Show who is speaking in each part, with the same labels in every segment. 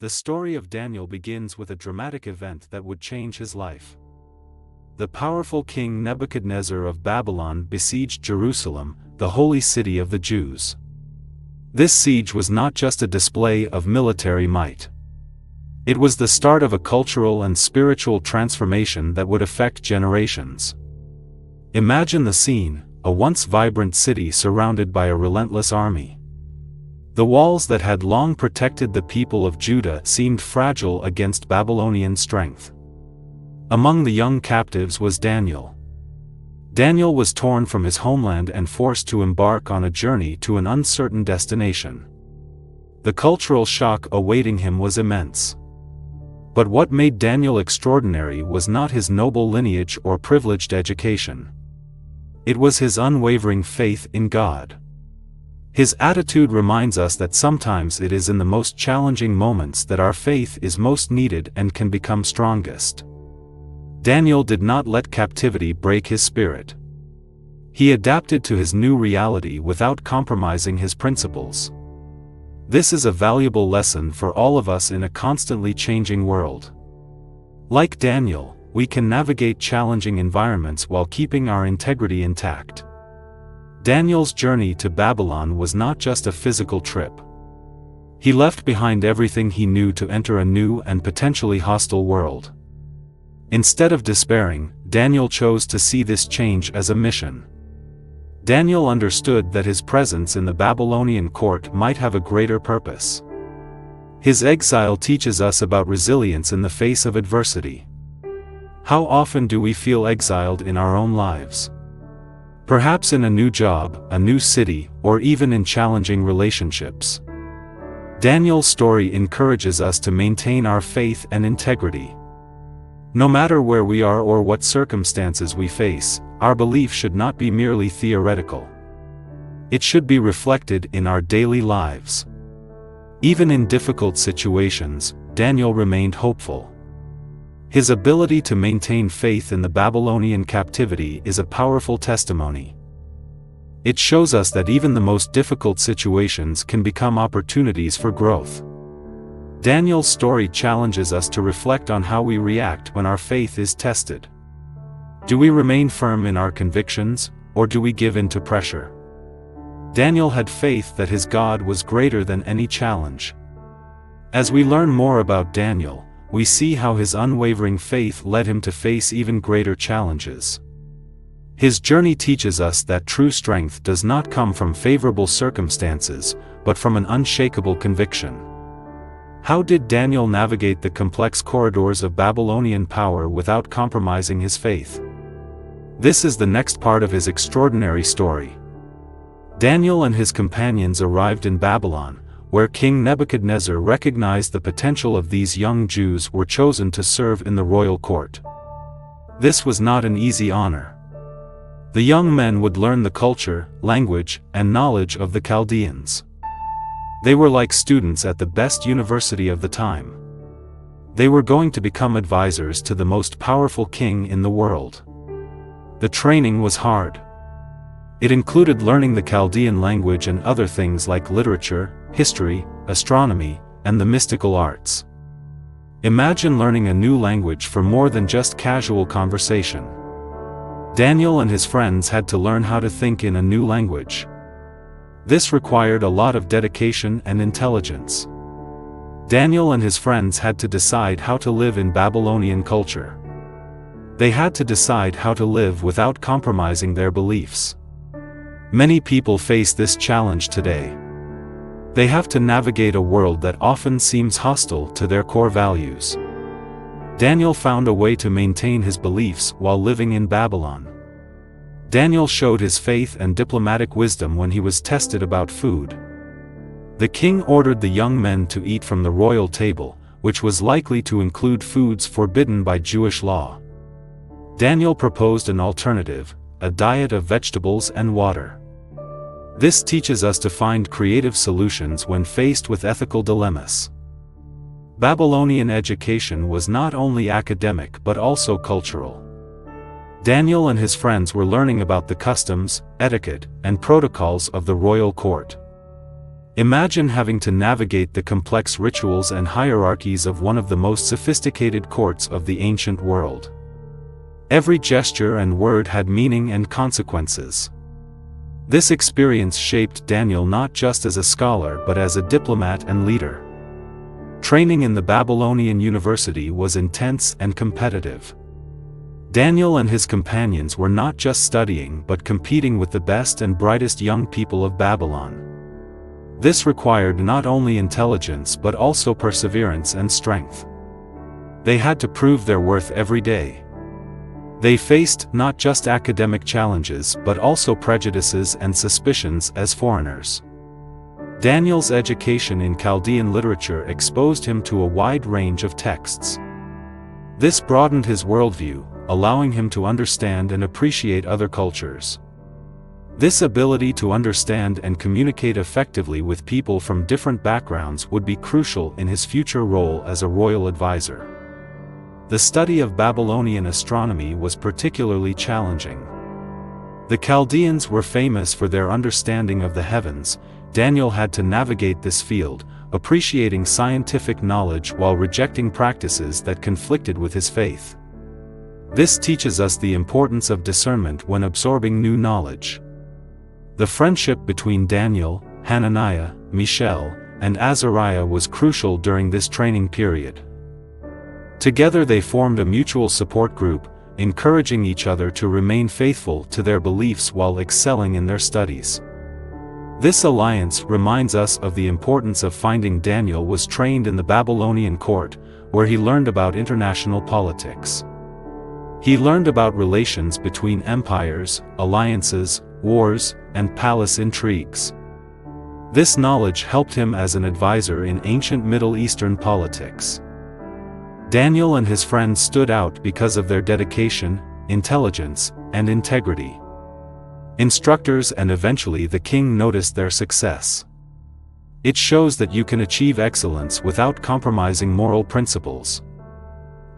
Speaker 1: The story of Daniel begins with a dramatic event that would change his life. The powerful king Nebuchadnezzar of Babylon besieged Jerusalem, the holy city of the Jews. This siege was not just a display of military might. It was the start of a cultural and spiritual transformation that would affect generations. Imagine the scene, a once vibrant city surrounded by a relentless army. The walls that had long protected the people of Judah seemed fragile against Babylonian strength. Among the young captives was Daniel. Daniel was torn from his homeland and forced to embark on a journey to an uncertain destination. The cultural shock awaiting him was immense. But what made Daniel extraordinary was not his noble lineage or privileged education. It was his unwavering faith in God. His attitude reminds us that sometimes it is in the most challenging moments that our faith is most needed and can become strongest. Daniel did not let captivity break his spirit. He adapted to his new reality without compromising his principles. This is a valuable lesson for all of us in a constantly changing world. Like Daniel, we can navigate challenging environments while keeping our integrity intact. Daniel's journey to Babylon was not just a physical trip. He left behind everything he knew to enter a new and potentially hostile world. Instead of despairing, Daniel chose to see this change as a mission. Daniel understood that his presence in the Babylonian court might have a greater purpose. His exile teaches us about resilience in the face of adversity. How often do we feel exiled in our own lives? Perhaps in a new job, a new city, or even in challenging relationships. Daniel's story encourages us to maintain our faith and integrity. No matter where we are or what circumstances we face, our belief should not be merely theoretical. It should be reflected in our daily lives. Even in difficult situations, Daniel remained hopeful. His ability to maintain faith in the Babylonian captivity is a powerful testimony. It shows us that even the most difficult situations can become opportunities for growth. Daniel's story challenges us to reflect on how we react when our faith is tested. Do we remain firm in our convictions, or do we give in to pressure? Daniel had faith that his God was greater than any challenge. As we learn more about Daniel, we see how his unwavering faith led him to face even greater challenges. His journey teaches us that true strength does not come from favorable circumstances, but from an unshakable conviction. How did Daniel navigate the complex corridors of Babylonian power without compromising his faith? This is the next part of his extraordinary story. Daniel and his companions arrived in Babylon, where King Nebuchadnezzar recognized the potential of these young Jews were chosen to serve in the royal court. This was not an easy honor. The young men would learn the culture, language, and knowledge of the Chaldeans. They were like students at the best university of the time. They were going to become advisors to the most powerful king in the world. The training was hard. It included learning the Chaldean language and other things like literature, history, astronomy, and the mystical arts. Imagine learning a new language for more than just casual conversation. Daniel and his friends had to learn how to think in a new language. This required a lot of dedication and intelligence. Daniel and his friends had to decide how to live in Babylonian culture. They had to decide how to live without compromising their beliefs. Many people face this challenge today. They have to navigate a world that often seems hostile to their core values. Daniel found a way to maintain his beliefs while living in Babylon. Daniel showed his faith and diplomatic wisdom when he was tested about food. The king ordered the young men to eat from the royal table, which was likely to include foods forbidden by Jewish law. Daniel proposed an alternative, a diet of vegetables and water. This teaches us to find creative solutions when faced with ethical dilemmas. Babylonian education was not only academic but also cultural. Daniel and his friends were learning about the customs, etiquette, and protocols of the royal court. Imagine having to navigate the complex rituals and hierarchies of one of the most sophisticated courts of the ancient world. Every gesture and word had meaning and consequences. This experience shaped Daniel not just as a scholar but as a diplomat and leader. Training in the Babylonian University was intense and competitive. Daniel and his companions were not just studying but competing with the best and brightest young people of Babylon. This required not only intelligence but also perseverance and strength. They had to prove their worth every day. They faced not just academic challenges but also prejudices and suspicions as foreigners. Daniel's education in Chaldean literature exposed him to a wide range of texts. This broadened his worldview, allowing him to understand and appreciate other cultures. This ability to understand and communicate effectively with people from different backgrounds would be crucial in his future role as a royal advisor. The study of Babylonian astronomy was particularly challenging. The Chaldeans were famous for their understanding of the heavens. Daniel had to navigate this field, appreciating scientific knowledge while rejecting practices that conflicted with his faith. This teaches us the importance of discernment when absorbing new knowledge. The friendship between Daniel, Hananiah, Mishael, and Azariah was crucial during this training period. Together they formed a mutual support group, encouraging each other to remain faithful to their beliefs while excelling in their studies. This alliance reminds us of the importance of finding. Daniel was trained in the Babylonian court, where he learned about international politics. He learned about relations between empires, alliances, wars, and palace intrigues. This knowledge helped him as an advisor in ancient Middle Eastern politics. Daniel and his friends stood out because of their dedication, intelligence, and integrity. Instructors and eventually the king noticed their success. It shows that you can achieve excellence without compromising moral principles.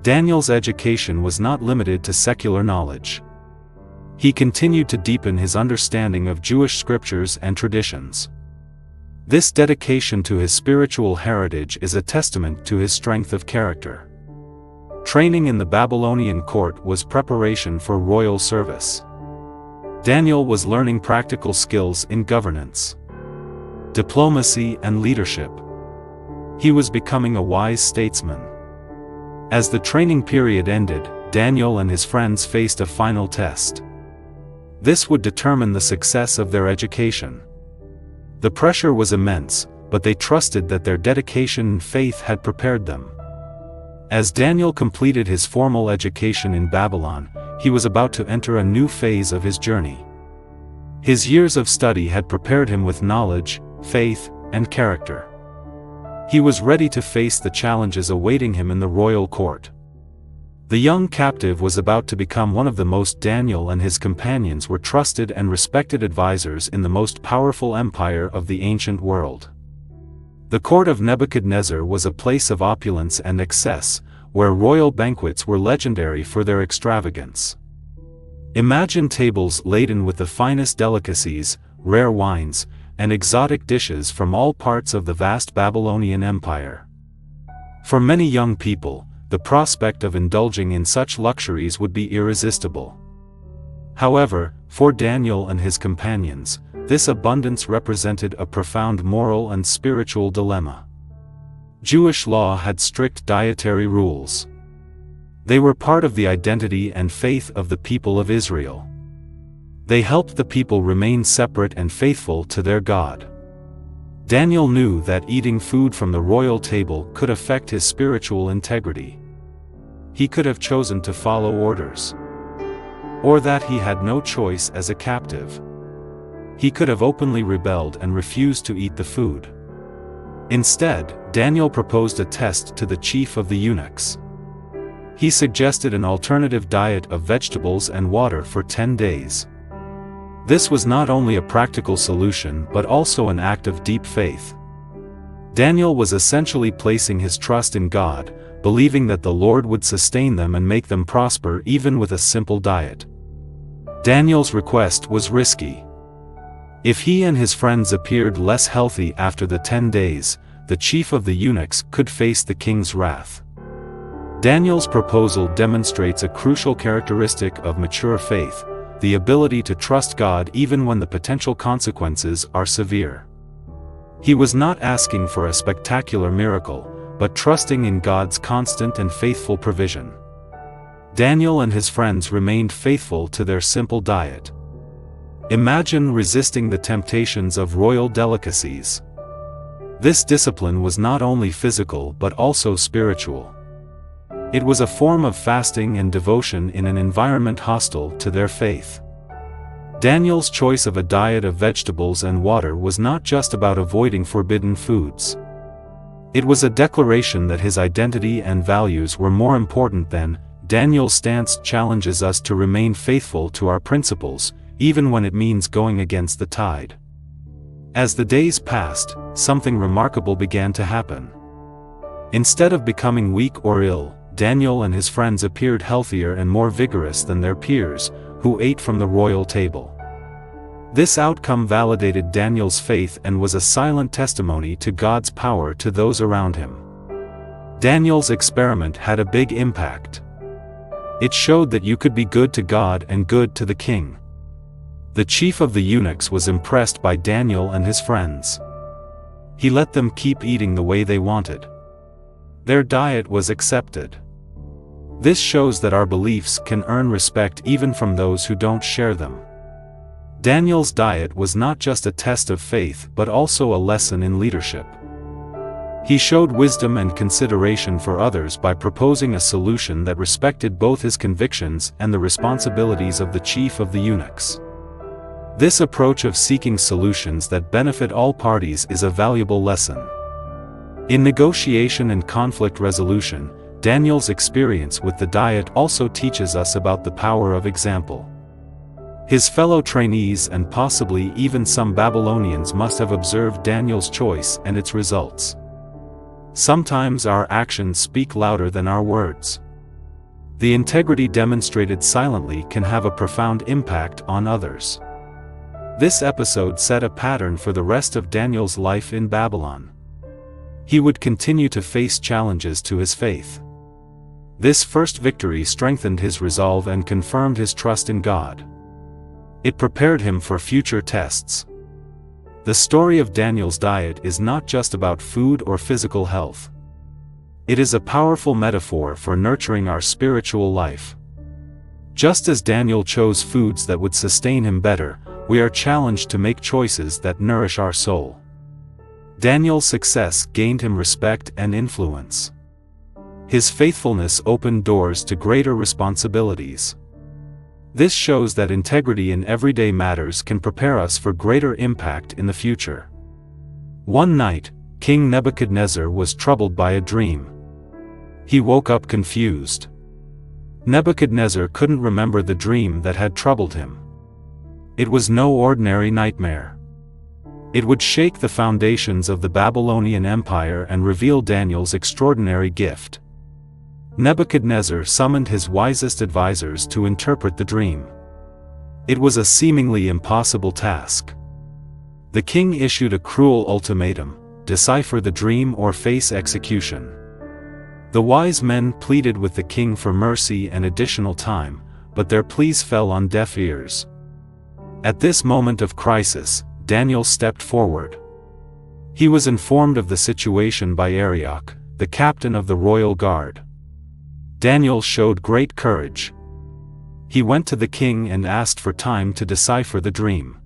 Speaker 1: Daniel's education was not limited to secular knowledge. He continued to deepen his understanding of Jewish scriptures and traditions. This dedication to his spiritual heritage is a testament to his strength of character. Training in the Babylonian court was preparation for royal service. Daniel was learning practical skills in governance, diplomacy, and leadership. He was becoming a wise statesman. As the training period ended, Daniel and his friends faced a final test. This would determine the success of their education. The pressure was immense, but they trusted that their dedication and faith had prepared them. As Daniel completed his formal education in Babylon, he was about to enter a new phase of his journey. His years of study had prepared him with knowledge, faith, and character. He was ready to face the challenges awaiting him in the royal court. The young captive was about to become one of the most. Daniel and his companions were trusted and respected advisors in the most powerful empire of the ancient world. The court of Nebuchadnezzar was a place of opulence and excess, where royal banquets were legendary for their extravagance. Imagine tables laden with the finest delicacies, rare wines, and exotic dishes from all parts of the vast Babylonian Empire. For many young people, the prospect of indulging in such luxuries would be irresistible. However, for Daniel and his companions, this abundance represented a profound moral and spiritual dilemma. Jewish law had strict dietary rules. They were part of the identity and faith of the people of Israel. They helped the people remain separate and faithful to their God. Daniel knew that eating food from the royal table could affect his spiritual integrity. He could have chosen to follow orders, or that he had no choice as a captive. He could have openly rebelled and refused to eat the food. Instead, Daniel proposed a test to the chief of the eunuchs. He suggested an alternative diet of vegetables and water for 10 days. This was not only a practical solution but also an act of deep faith. Daniel was essentially placing his trust in God, believing that the Lord would sustain them and make them prosper even with a simple diet. Daniel's request was risky. If he and his friends appeared less healthy after the 10 days, the chief of the eunuchs could face the king's wrath. Daniel's proposal demonstrates a crucial characteristic of mature faith, the ability to trust God even when the potential consequences are severe. He was not asking for a spectacular miracle, but trusting in God's constant and faithful provision. Daniel and his friends remained faithful to their simple diet. Imagine resisting the temptations of royal delicacies. This discipline was not only physical but also spiritual. It was a form of fasting and devotion in an environment hostile to their faith. Daniel's choice of a diet of vegetables and water was not just about avoiding forbidden foods. It was a declaration that his identity and values were more important than. Daniel's stance challenges us to remain faithful to our principles, even when it means going against the tide. As the days passed, something remarkable began to happen. Instead of becoming weak or ill, Daniel and his friends appeared healthier and more vigorous than their peers, who ate from the royal table. This outcome validated Daniel's faith and was a silent testimony to God's power to those around him. Daniel's experiment had a big impact. It showed that you could be good to God and good to the king. The chief of the eunuchs was impressed by Daniel and his friends. He let them keep eating the way they wanted. Their diet was accepted. This shows that our beliefs can earn respect even from those who don't share them. Daniel's diet was not just a test of faith but also a lesson in leadership. He showed wisdom and consideration for others by proposing a solution that respected both his convictions and the responsibilities of the chief of the eunuchs. This approach of seeking solutions that benefit all parties is a valuable lesson. In negotiation and conflict resolution, Daniel's experience with the diet also teaches us about the power of example. His fellow trainees and possibly even some Babylonians must have observed Daniel's choice and its results. Sometimes our actions speak louder than our words. The integrity demonstrated silently can have a profound impact on others. This episode set a pattern for the rest of Daniel's life in Babylon. He would continue to face challenges to his faith. This first victory strengthened his resolve and confirmed his trust in God. It prepared him for future tests. The story of Daniel's diet is not just about food or physical health. It is a powerful metaphor for nurturing our spiritual life. Just as Daniel chose foods that would sustain him better, we are challenged to make choices that nourish our soul. Daniel's success gained him respect and influence. His faithfulness opened doors to greater responsibilities. This shows that integrity in everyday matters can prepare us for greater impact in the future. One night, King Nebuchadnezzar was troubled by a dream. He woke up confused. Nebuchadnezzar couldn't remember the dream that had troubled him. It was no ordinary nightmare. It would shake the foundations of the Babylonian Empire and reveal Daniel's extraordinary gift. Nebuchadnezzar summoned his wisest advisors to interpret the dream. It was a seemingly impossible task. The king issued a cruel ultimatum: decipher the dream or face execution. The wise men pleaded with the king for mercy and additional time, but their pleas fell on deaf ears. At this moment of crisis, Daniel stepped forward. He was informed of the situation by Arioch, the captain of the royal guard. Daniel showed great courage. He went to the king and asked for time to decipher the dream.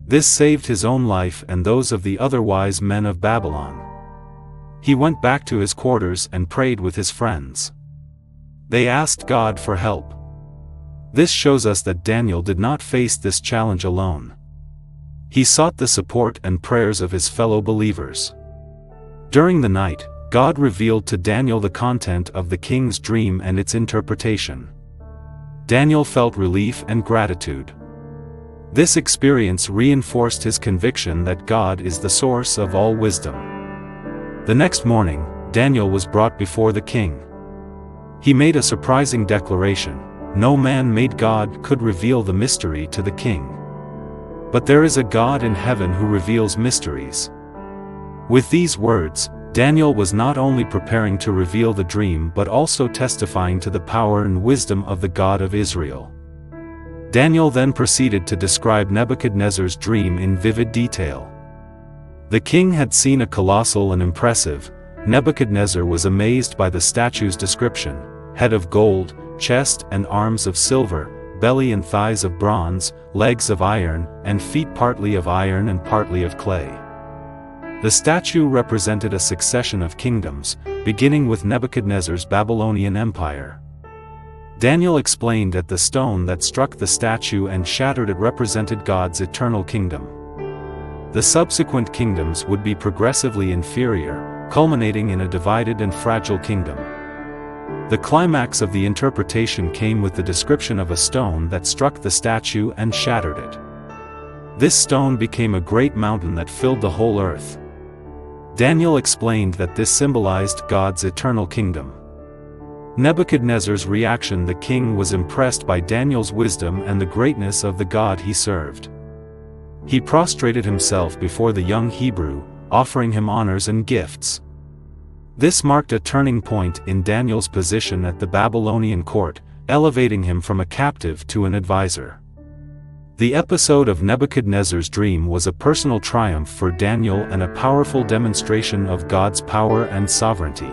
Speaker 1: This saved his own life and those of the other wise men of Babylon. He went back to his quarters and prayed with his friends. They asked God for help. This shows us that Daniel did not face this challenge alone. He sought the support and prayers of his fellow believers. During the night, God revealed to Daniel the content of the king's dream and its interpretation. Daniel felt relief and gratitude. This experience reinforced his conviction that God is the source of all wisdom. The next morning, Daniel was brought before the king. He made a surprising declaration: no man made God could reveal the mystery to the king. But there is a God in heaven who reveals mysteries." With these words, Daniel was not only preparing to reveal the dream but also testifying to the power and wisdom of the God of Israel. Daniel then proceeded to describe Nebuchadnezzar's dream in vivid detail. The king had seen a colossal and impressive. Nebuchadnezzar was amazed by the statue's description: head of gold, chest and arms of silver, belly and thighs of bronze, legs of iron, and feet partly of iron and partly of clay. The statue represented a succession of kingdoms, beginning with Nebuchadnezzar's Babylonian Empire. Daniel explained that the stone that struck the statue and shattered it represented God's eternal kingdom. The subsequent kingdoms would be progressively inferior, culminating in a divided and fragile kingdom. The climax of the interpretation came with the description of a stone that struck the statue and shattered it. This stone became a great mountain that filled the whole earth. Daniel explained that this symbolized God's eternal kingdom. Nebuchadnezzar's reaction: the king was impressed by Daniel's wisdom and the greatness of the God he served. He prostrated himself before the young Hebrew, offering him honors and gifts. This marked a turning point in Daniel's position at the Babylonian court, elevating him from a captive to an advisor. The episode of Nebuchadnezzar's dream was a personal triumph for Daniel and a powerful demonstration of God's power and sovereignty.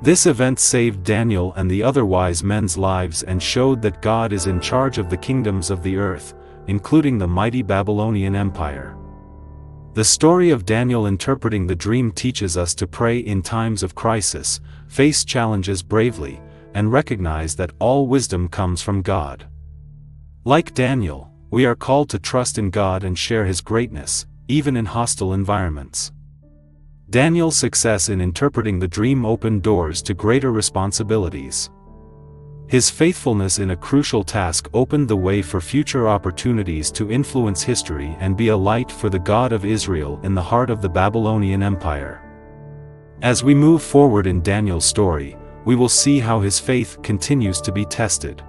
Speaker 1: This event saved Daniel and the other wise men's lives and showed that God is in charge of the kingdoms of the earth, including the mighty Babylonian Empire. The story of Daniel interpreting the dream teaches us to pray in times of crisis, face challenges bravely, and recognize that all wisdom comes from God. Like Daniel, we are called to trust in God and share His greatness, even in hostile environments. Daniel's success in interpreting the dream opened doors to greater responsibilities. His faithfulness in a crucial task opened the way for future opportunities to influence history and be a light for the God of Israel in the heart of the Babylonian Empire. As we move forward in Daniel's story, we will see how his faith continues to be tested.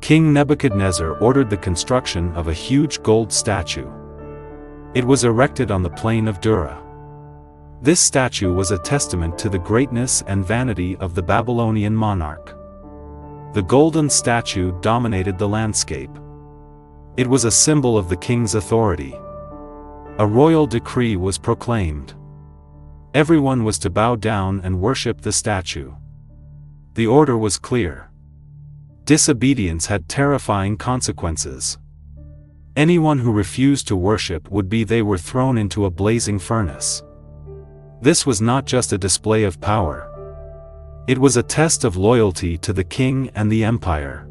Speaker 1: King Nebuchadnezzar ordered the construction of a huge gold statue. It was erected on the plain of Dura. This statue was a testament to the greatness and vanity of the Babylonian monarch. The golden statue dominated the landscape. It was a symbol of the king's authority. A royal decree was proclaimed. Everyone was to bow down and worship the statue. The order was clear. Disobedience had terrifying consequences. Anyone who refused to worship they were thrown into a blazing furnace. This was not just a display of power. It was a test of loyalty to the king and the empire.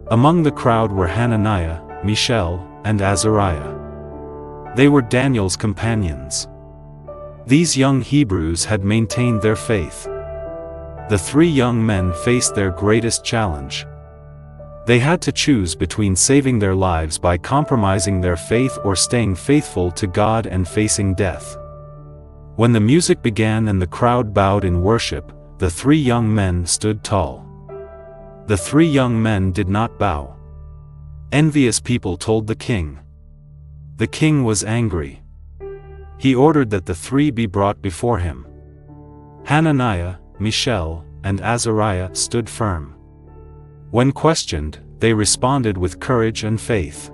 Speaker 1: Among the crowd were Hananiah, Mishael, and Azariah. They were Daniel's companions. These young Hebrews had maintained their faith. The three young men faced their greatest challenge. They had to choose between saving their lives by compromising their faith or staying faithful to God and facing death. When the music began and the crowd bowed in worship, the three young men stood tall. The three young men did not bow. Envious people told the king. The king was angry. He ordered that the three be brought before him. Hananiah, Mishael, and Azariah stood firm. When questioned, they responded with courage and faith.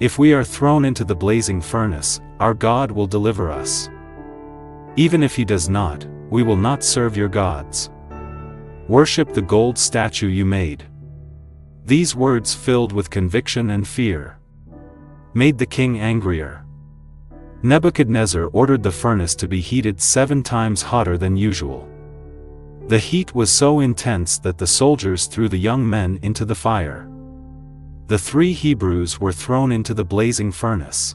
Speaker 1: "If we are thrown into the blazing furnace, our God will deliver us. Even if He does not, we will not serve your gods. Worship the gold statue you made." These words, filled with conviction and fear, made the king angrier. Nebuchadnezzar ordered the furnace to be heated 7 times hotter than usual. The heat was so intense that the soldiers threw the young men into the fire. The 3 Hebrews were thrown into the blazing furnace.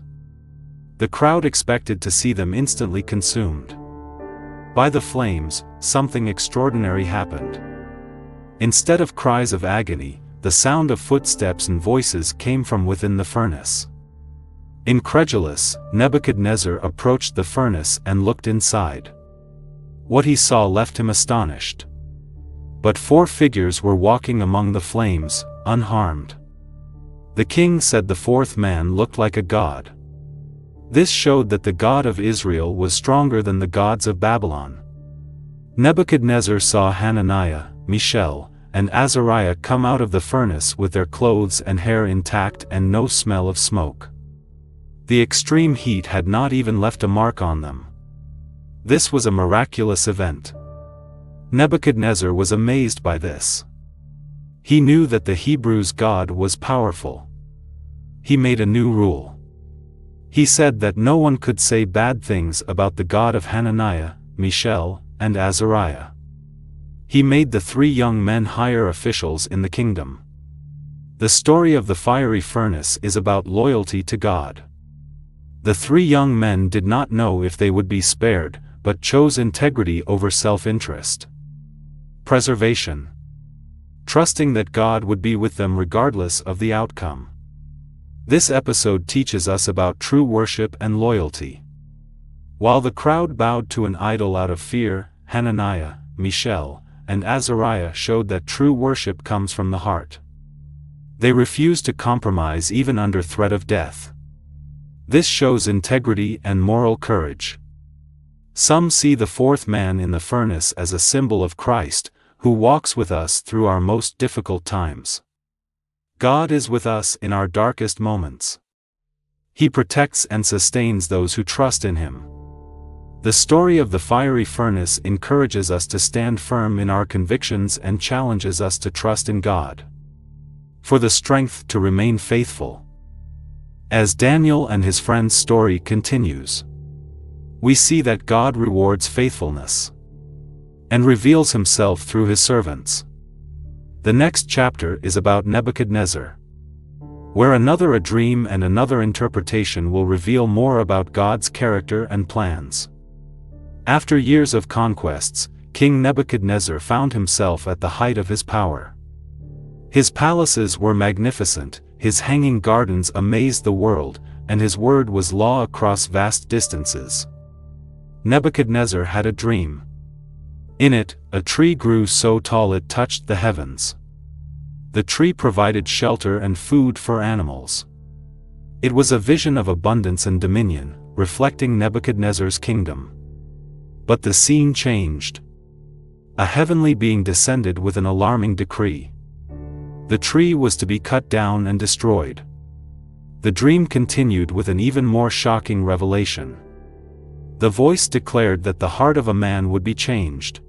Speaker 1: The crowd expected to see them instantly consumed. By the flames, something extraordinary happened. Instead of cries of agony, the sound of footsteps and voices came from within the furnace. Incredulous, Nebuchadnezzar approached the furnace and looked inside. What he saw left him astonished. But 4 figures were walking among the flames, unharmed. The king said the fourth man looked like a god. This showed that the God of Israel was stronger than the gods of Babylon. Nebuchadnezzar saw Hananiah, Mishael, and Azariah come out of the furnace with their clothes and hair intact and no smell of smoke. The extreme heat had not even left a mark on them. This was a miraculous event. Nebuchadnezzar was amazed by this. He knew that the Hebrews' God was powerful. He made a new rule. He said that no one could say bad things about the God of Hananiah, Mishael, and Azariah. He made the three young men higher officials in the kingdom. The story of the fiery furnace is about loyalty to God. The three young men did not know if they would be spared, but chose integrity over self-interest. Preservation. Trusting that God would be with them regardless of the outcome. This episode teaches us about true worship and loyalty. While the crowd bowed to an idol out of fear, Hananiah, Mishael, and Azariah showed that true worship comes from the heart. They refused to compromise even under threat of death. This shows integrity and moral courage. Some see the fourth man in the furnace as a symbol of Christ, who walks with us through our most difficult times. God is with us in our darkest moments. He protects and sustains those who trust in Him. The story of the fiery furnace encourages us to stand firm in our convictions and challenges us to trust in God for the strength to remain faithful. As Daniel and his friends' story continues, we see that God rewards faithfulness and reveals Himself through His servants. The next chapter is about Nebuchadnezzar, where a dream and another interpretation will reveal more about God's character and plans. After years of conquests, King Nebuchadnezzar found himself at the height of his power. His palaces were magnificent, his hanging gardens amazed the world, and his word was law across vast distances. Nebuchadnezzar had a dream. In it, a tree grew so tall it touched the heavens. The tree provided shelter and food for animals. It was a vision of abundance and dominion, reflecting Nebuchadnezzar's kingdom. But the scene changed. A heavenly being descended with an alarming decree. The tree was to be cut down and destroyed. The dream continued with an even more shocking revelation. The voice declared that the heart of a man would be changed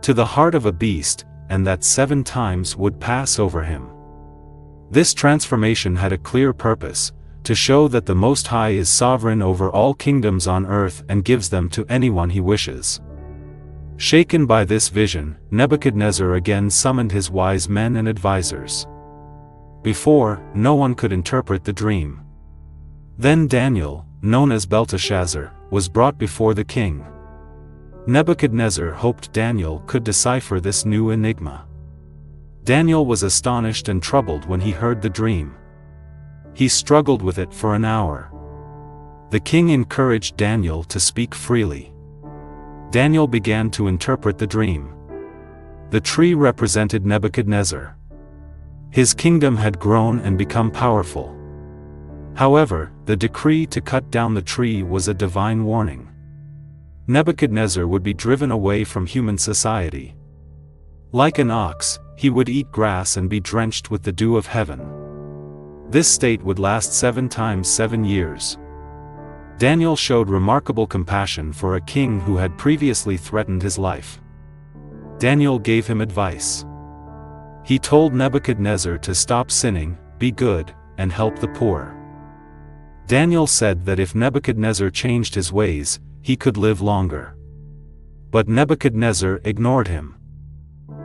Speaker 1: to the heart of a beast, and that 7 times would pass over him. This transformation had a clear purpose, to show that the Most High is sovereign over all kingdoms on earth and gives them to anyone He wishes. Shaken by this vision, Nebuchadnezzar again summoned his wise men and advisors. Before, no one could interpret the dream. Then Daniel, known as Belteshazzar, was brought before the king. Nebuchadnezzar hoped Daniel could decipher this new enigma. Daniel was astonished and troubled when he heard the dream. He struggled with it for an hour. The king encouraged Daniel to speak freely. Daniel began to interpret the dream. The tree represented Nebuchadnezzar. His kingdom had grown and become powerful. However, the decree to cut down the tree was a divine warning. Nebuchadnezzar would be driven away from human society. Like an ox, he would eat grass and be drenched with the dew of heaven. This state would last 7 times 7 years. Daniel showed remarkable compassion for a king who had previously threatened his life. Daniel gave him advice. He told Nebuchadnezzar to stop sinning, be good, and help the poor. Daniel said that if Nebuchadnezzar changed his ways, he could live longer. But Nebuchadnezzar ignored him.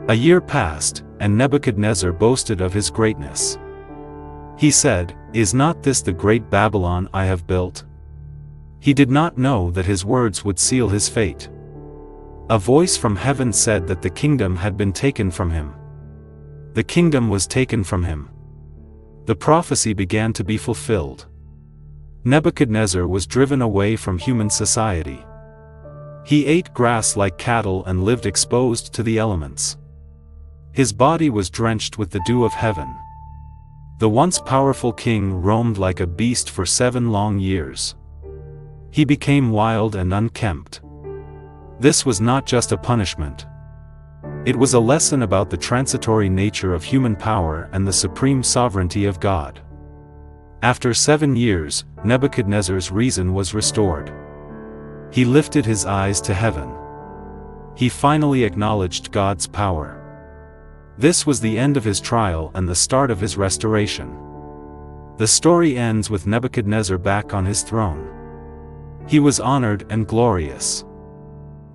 Speaker 1: A year passed, and Nebuchadnezzar boasted of his greatness. He said, "Is not this the great Babylon I have built?" He did not know that his words would seal his fate. A voice from heaven said that the kingdom had been taken from him. The kingdom was taken from him. The prophecy began to be fulfilled. Nebuchadnezzar was driven away from human society. He ate grass like cattle and lived exposed to the elements. His body was drenched with the dew of heaven. The once powerful king roamed like a beast for 7 long years. He became wild and unkempt. This was not just a punishment. It was a lesson about the transitory nature of human power and the supreme sovereignty of God. After 7 years, Nebuchadnezzar's reason was restored. He lifted his eyes to heaven. He finally acknowledged God's power. This was the end of his trial and the start of his restoration. The story ends with Nebuchadnezzar back on his throne. He was honored and glorious.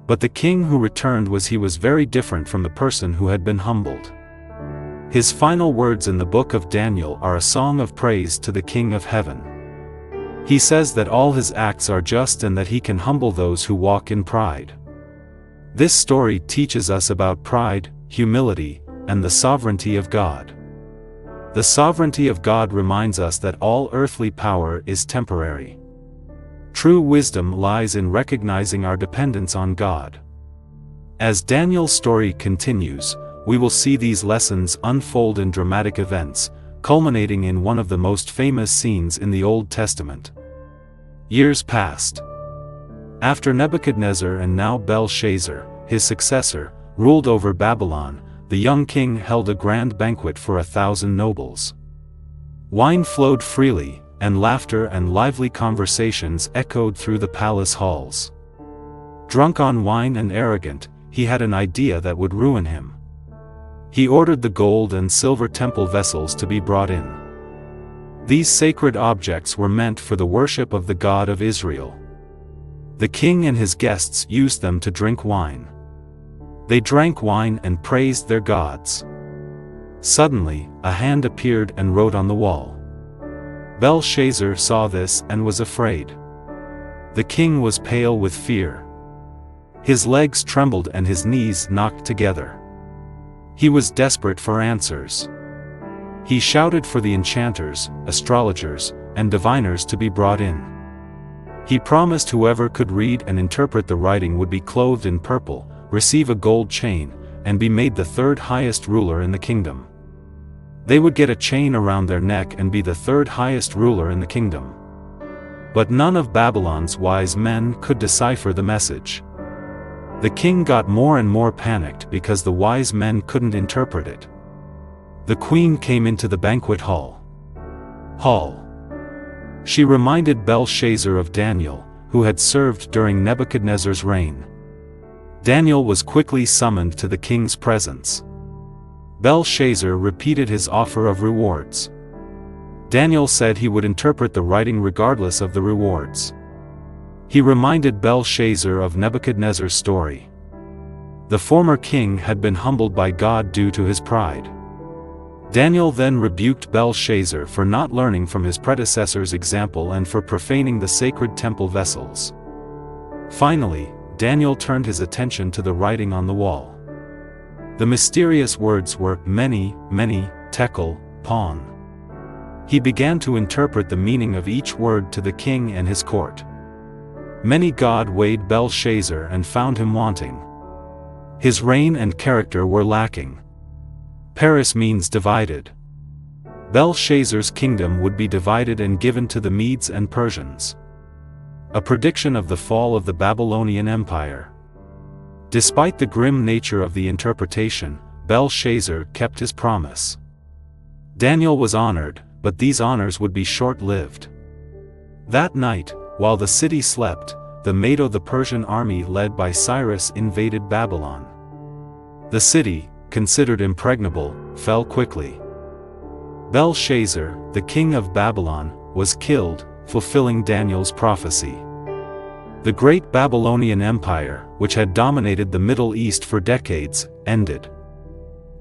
Speaker 1: But the king who returned was very different from the person who had been humbled. His final words in the book of Daniel are a song of praise to the King of Heaven. He says that all his acts are just and that he can humble those who walk in pride. This story teaches us about pride, humility, and the sovereignty of God. The sovereignty of God reminds us that all earthly power is temporary. True wisdom lies in recognizing our dependence on God. As Daniel's story continues, we will see these lessons unfold in dramatic events, culminating in one of the most famous scenes in the Old Testament. Years passed. After Nebuchadnezzar and now Belshazzar, his successor, ruled over Babylon, the young king held a grand banquet for 1,000 nobles. Wine flowed freely, and laughter and lively conversations echoed through the palace halls. Drunk on wine and arrogant, he had an idea that would ruin him. He ordered the gold and silver temple vessels to be brought in. These sacred objects were meant for the worship of the God of Israel. The king and his guests used them to drink wine. They drank wine and praised their gods. Suddenly, a hand appeared and wrote on the wall. Belshazzar saw this and was afraid. The king was pale with fear. His legs trembled and his knees knocked together. He was desperate for answers. He shouted for the enchanters, astrologers, and diviners to be brought in. He promised whoever could read and interpret the writing would be clothed in purple, receive a gold chain, and be made the third highest ruler in the kingdom. They would get a chain around their neck and be the third highest ruler in the kingdom. But none of Babylon's wise men could decipher the message. The king got more and more panicked because the wise men couldn't interpret it. The queen came into the banquet hall. She reminded Belshazzar of Daniel, who had served during Nebuchadnezzar's reign. Daniel was quickly summoned to the king's presence. Belshazzar repeated his offer of rewards. Daniel said he would interpret the writing regardless of the rewards. He reminded Belshazzar of Nebuchadnezzar's story. The former king had been humbled by God due to his pride. Daniel then rebuked Belshazzar for not learning from his predecessor's example and for profaning the sacred temple vessels. Finally, Daniel turned his attention to the writing on the wall. The mysterious words were many, tekel, pawn. He began to interpret the meaning of each word to the king and his court. Many God weighed Belshazzar and found him wanting. His reign and character were lacking. Paris means divided. Belshazzar's kingdom would be divided and given to the Medes and Persians. A prediction of the fall of the Babylonian Empire. Despite the grim nature of the interpretation, Belshazzar kept his promise. Daniel was honored, but these honors would be short-lived. That night, while the city slept, the Medo-Persian army led by Cyrus invaded Babylon. The city, considered impregnable, fell quickly. Belshazzar, the king of Babylon, was killed, fulfilling Daniel's prophecy. The great Babylonian Empire, which had dominated the Middle East for decades, ended.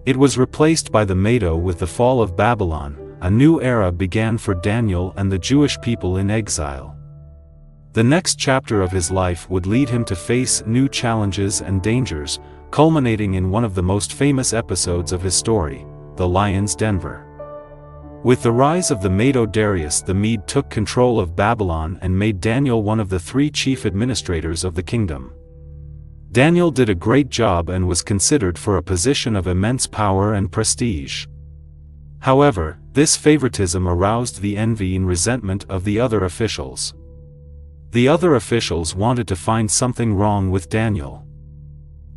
Speaker 1: It was replaced by the Medo. With the fall of Babylon, a new era began for Daniel and the Jewish people in exile. The next chapter of his life would lead him to face new challenges and dangers, culminating in one of the most famous episodes of his story, the Lion's Den. With the rise of the Medo, Darius the Mede took control of Babylon and made Daniel one of the 3 chief administrators of the kingdom. Daniel did a great job and was considered for a position of immense power and prestige. However, This favoritism aroused the envy and resentment of the other officials. The other officials wanted to find something wrong with Daniel.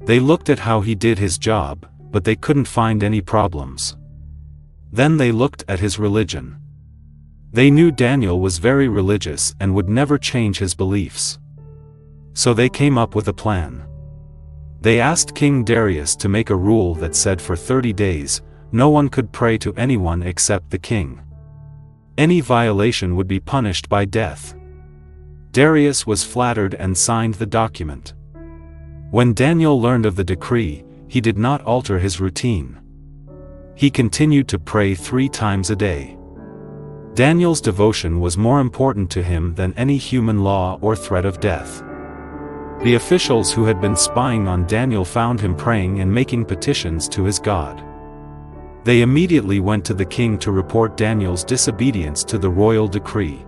Speaker 1: They looked at how he did his job, but they couldn't find any problems. Then they looked at his religion. They knew Daniel was very religious and would never change his beliefs. So they came up with a plan. They asked King Darius to make a rule that said for 30 days, no one could pray to anyone except the king. Any violation would be punished by death. Darius was flattered and signed the document. When Daniel learned of the decree, he did not alter his routine. He continued to pray 3 times a day. Daniel's devotion was more important to him than any human law or threat of death. The officials who had been spying on Daniel found him praying and making petitions to his God. They immediately went to the king to report Daniel's disobedience to the royal decree.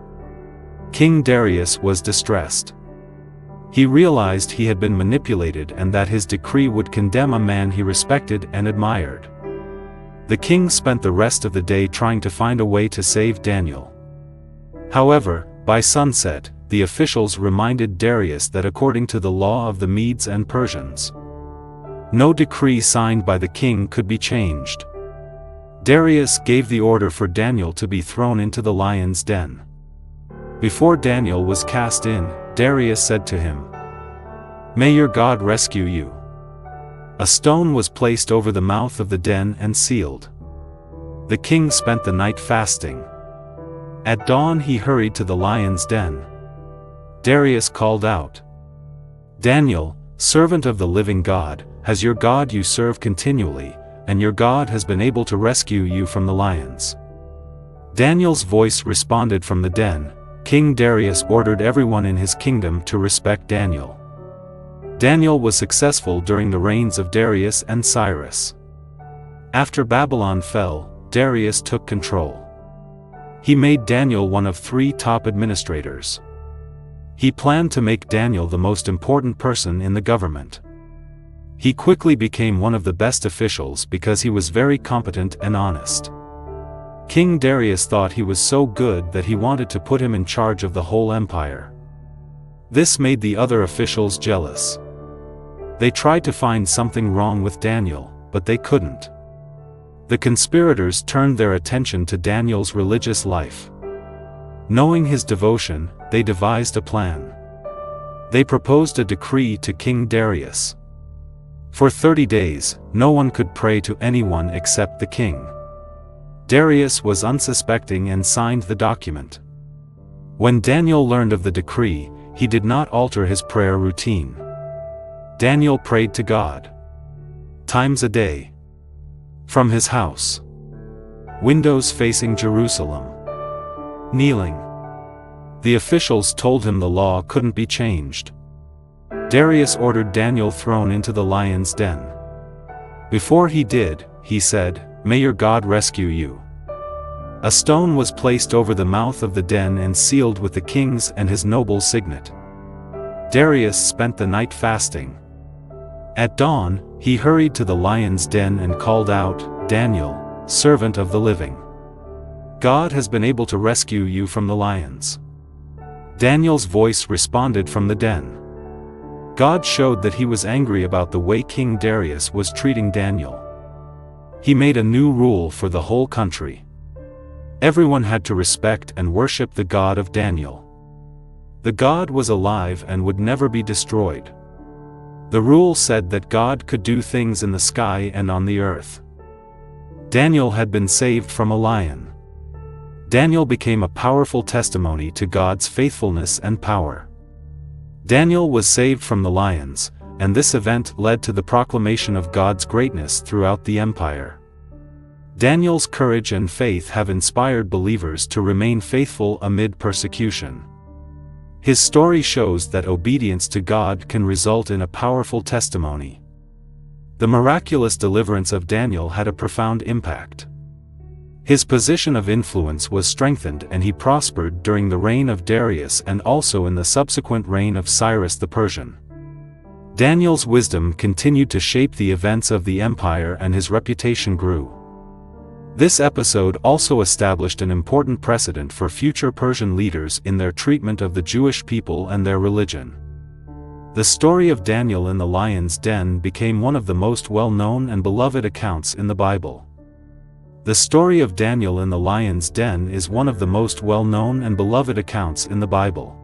Speaker 1: King Darius was distressed. He realized he had been manipulated and that his decree would condemn a man he respected and admired. The king spent the rest of the day trying to find a way to save Daniel. However, by sunset, the officials reminded Darius that according to the law of the Medes and Persians, no decree signed by the king could be changed. Darius gave the order for Daniel to be thrown into the lion's den. Before Daniel was cast in, Darius said to him, "May your God rescue you." A stone was placed over the mouth of the den and sealed. The king spent the night fasting. At dawn he hurried to the lion's den. Darius called out, "Daniel, servant of the living God, has your God you serve continually, and your God has been able to rescue you from the lions?" Daniel's voice responded from the den. King Darius ordered everyone in his kingdom to respect Daniel. Daniel was successful during the reigns of Darius and Cyrus. After Babylon fell, Darius took control. He made Daniel one of 3 top administrators. He planned to make Daniel the most important person in the government. He quickly became one of the best officials because he was very competent and honest. King Darius thought he was so good that he wanted to put him in charge of the whole empire. This made the other officials jealous. They tried to find something wrong with Daniel, but they couldn't. The conspirators turned their attention to Daniel's religious life. Knowing his devotion, they devised a plan. They proposed a decree to King Darius. For 30 days, no one could pray to anyone except the king. Darius was unsuspecting and signed the document. When Daniel learned of the decree, he did not alter his prayer routine. Daniel prayed to God times a day. From his house. Windows facing Jerusalem. Kneeling. The officials told him the law couldn't be changed. Darius ordered Daniel thrown into the lion's den. Before he did, he said, "May your God rescue you." A stone was placed over the mouth of the den and sealed with the king's and his nobles' signet. Darius spent the night fasting. At dawn, he hurried to the lion's den and called out, "Daniel, servant of the living God has been able to rescue you from the lions." Daniel's voice responded from the den. God showed that he was angry about the way King Darius was treating Daniel. He made a new rule for the whole country. Everyone had to respect and worship the God of Daniel. The God was alive and would never be destroyed. The rule said that God could do things in the sky and on the earth. Daniel had been saved from a lion. Daniel became a powerful testimony to God's faithfulness and power. Daniel was saved from the lions, and this event led to the proclamation of God's greatness throughout the empire. Daniel's courage and faith have inspired believers to remain faithful amid persecution. His story shows that obedience to God can result in a powerful testimony. The miraculous deliverance of Daniel had a profound impact. His position of influence was strengthened and he prospered during the reign of Darius and also in the subsequent reign of Cyrus the Persian. Daniel's wisdom continued to shape the events of the empire and his reputation grew. This episode also established an important precedent for future Persian leaders in their treatment of the Jewish people and their religion. The story of Daniel in the lion's den became one of the most well-known and beloved accounts in the Bible. The story of Daniel in the lion's den is one of the most well-known and beloved accounts in the Bible.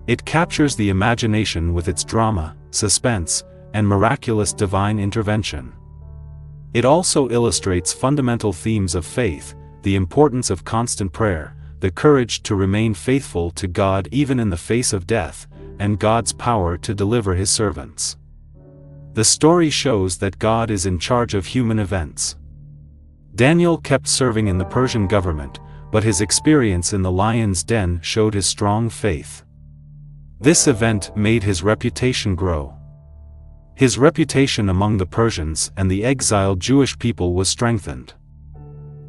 Speaker 1: It captures the imagination with its drama, suspense, and miraculous divine intervention. It also illustrates fundamental themes of faith, the importance of constant prayer, the courage to remain faithful to God even in the face of death, and God's power to deliver His servants. The story shows that God is in charge of human events. Daniel kept serving in the Persian government, but his experience in the lion's den showed his strong faith. This event made his reputation grow. His reputation among the Persians and the exiled Jewish people was strengthened.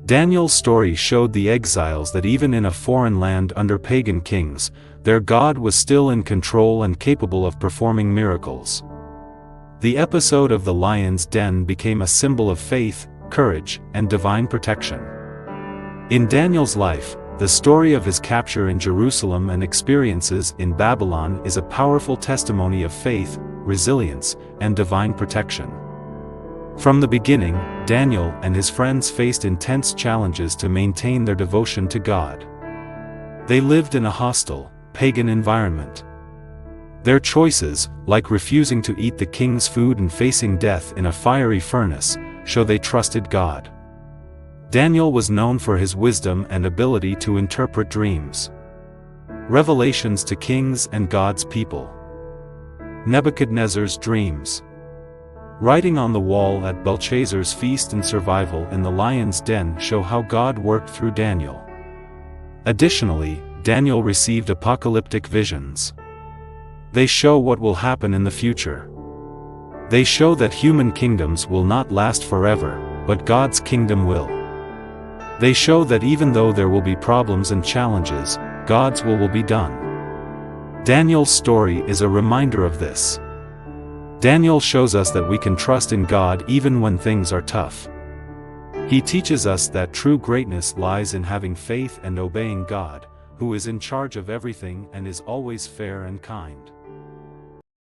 Speaker 1: Daniel's story showed the exiles that even in a foreign land under pagan kings, their God was still in control and capable of performing miracles. The episode of the lion's den became a symbol of faith, courage, and divine protection. In Daniel's life, the story of his capture in Jerusalem and experiences in Babylon is a powerful testimony of faith, resilience, and divine protection. From the beginning, Daniel and his friends faced intense challenges to maintain their devotion to God. They lived in a hostile, pagan environment. Their choices, like refusing to eat the king's food and facing death in a fiery furnace, show they trusted God. Daniel was known for his wisdom and ability to interpret dreams. Revelations to kings and God's people. Nebuchadnezzar's dreams. Writing on the wall at Belshazzar's feast and survival in the lion's den show how God worked through Daniel. Additionally, Daniel received apocalyptic visions. They show what will happen in the future. They show that human kingdoms will not last forever, but God's kingdom will. They show that even though there will be problems and challenges, God's will be done. Daniel's story is a reminder of this. Daniel shows us that we can trust in God even when things are tough. He teaches us that true greatness lies in having faith and obeying God, who is in charge of everything and is always fair and kind.